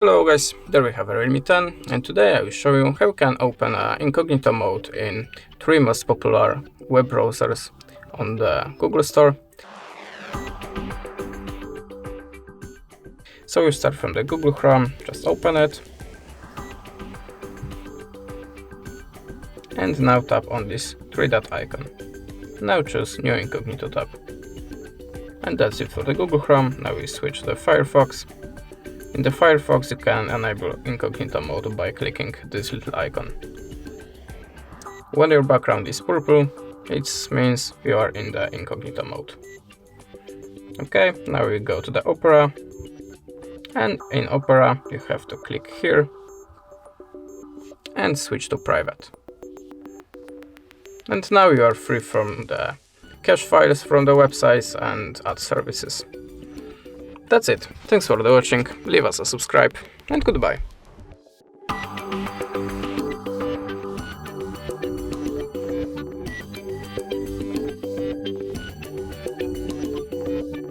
Hello guys, there we have a Realme 10, and today I will show you how you can open Incognito Mode in 3 most popular web browsers on the Google Store. So you start from the Google Chrome, just open it, and now tap on this 3-dot icon. Now choose New Incognito tab. And that's it for the Google Chrome. Now we switch to Firefox. In the Firefox you can enable Incognito Mode by clicking this little icon. When your background is purple, it means you are in the Incognito Mode. Okay, now we go to the Opera, and in Opera you have to click here and switch to Private. And now you are free from the cache files from the websites and ad services. That's it. Thanks for watching, leave us a subscribe, and goodbye.